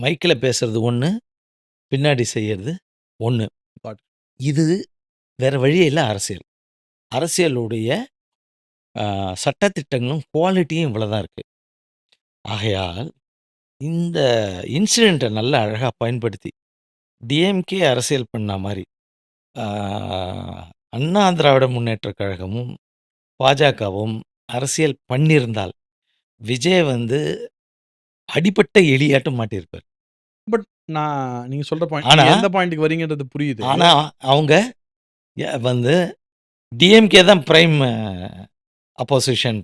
மைக்ல பேசுறது ஒண்ணு, பின்னாடி செய்யறது ஒண்ணு. பாட் இது வேற வழியே இல்ல அரசியல். அரசியலுடைய சட்டதிட்டங்களும், குவாலிட்டியும் இவ்வளோ தான் இருக்கு. ஆகையால் இந்த இன்சிடென்ட்ட நல்லா அழகா பயன்படுத்தி, டிஎம்கே அரசியல் பண்ண மாரி, ஆ அண்ணா திராவிட முன்னேற்றக் கழகமும், பாஜகவும் அரசியல் பண்ணியிருந்தால், விஜய் வந்து அடிபட்ட எலியாட்டம் மாட்டியிருப்பார். பட் நீங்க சொல்ற பாயிண்ட் ஆனா நீங்க எந்த பாயிண்ட்க்கு வரீங்கன்றது புரியுது. ஆனா அவங்க வந்து டிஎம்கே தான் பிரைம் அப்போசிஷன்.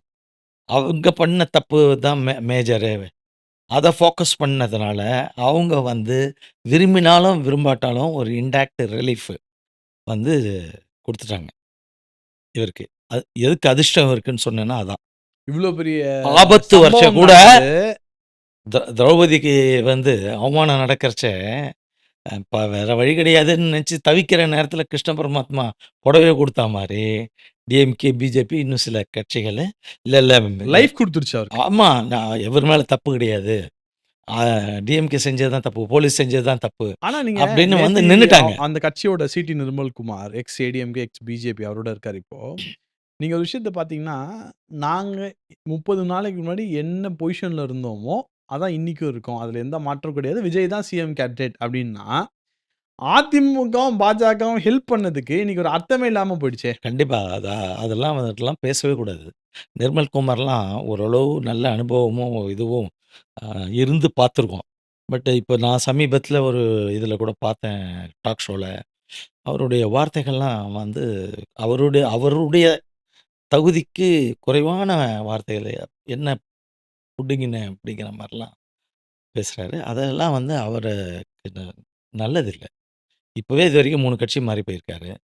அவங்க பண்ண தப்பு தான் மேஜரு. அத ஃபோக்கஸ் பண்ணதுனால, அவங்க வந்து விரும்பினாலும், விரும்பாட்டாலும் ஒரு இன்டாக்ட் ரிலீஃப் வந்து குடுத்துட்டாங்க இவருக்கு. எதுக்கு அதிர்ஷ்டம் இருக்குன்னு சொன்னேன்னா அதான். இவ்ளோ பெரிய ஆபத்து வருஷம் சம்பவம் கூட நடக்குது. திரௌபதிக்கு வந்து அவமானம் நடக்கறச்ச, வேற வழி கிடையாதுன்னு நெனச்சு தவிக்கிற நேரத்தில கிருஷ்ண பரமாத்மா புடவைய குடுத்தா மாரி, டிஎம்கே, பிஜேபி இன்னும் சில கட்சிகளு, இல்ல லைஃப் குடுத்துருச்சு அவருக்கு. ஆமா. இவர் மேல தப்பு கிடையாது. ஆ டிஎம்கே செஞ்சது தான் தப்பு. போலீஸ் செஞ்சது தான் தப்பு. ஆனா நீங்க அப்படின்னு வந்து நேத்து நின்னுட்டாங்க. அந்த கட்சியோட CT Nirmalkumar, ex ADMK, ex BJP அவரோட இருக்காரு இப்போ. நீங்க ஒரு விஷயத்த பார்த்தீங்கன்னா, நாங்க 30 நாளைக்கு முன்னாடி என்ன பொசிஷன்ல இருந்தோமோ, அதான் இன்னைக்கும் இருக்கோம். அதுல எந்த மாற்றமும் கிடையாது. விஜய் தான் சிஎம் கேண்டிடேட் அப்டின்னா, அதிமுகவும், பாஜகவும் ஹெல்ப் பண்ணதுக்கு இன்னைக்கு ஒரு அர்த்தமே இல்லாம போயிடுச்சே. கண்டிப்பா. அதெல்லாம் பேசவே கூடாது. நிர்மல் குமார்லாம் ஓரளவு நல்ல அனுபவமும், இதுவும் அ இருந்து பார்த்துருக்கோம். பட் இப்ப நான் சமீபத்தில ஒரு இதில கூட பார்த்தேன் டாக் ஷோல. அவருடைய வார்த்தைகள்லாம் வந்து அவருடைய அவருடைய தகுதிக்கு குறைவான வார்த்தைகள என்ன புடுங்கின அப்படிங்கிற மாரிலாம் பேசுறாரு. அதெல்லாம் வந்து அவருக்கு நல்லதில்ல. இப்பவே இதுவரைக்கும் 3 கட்சி மாறி போயிருக்காரு.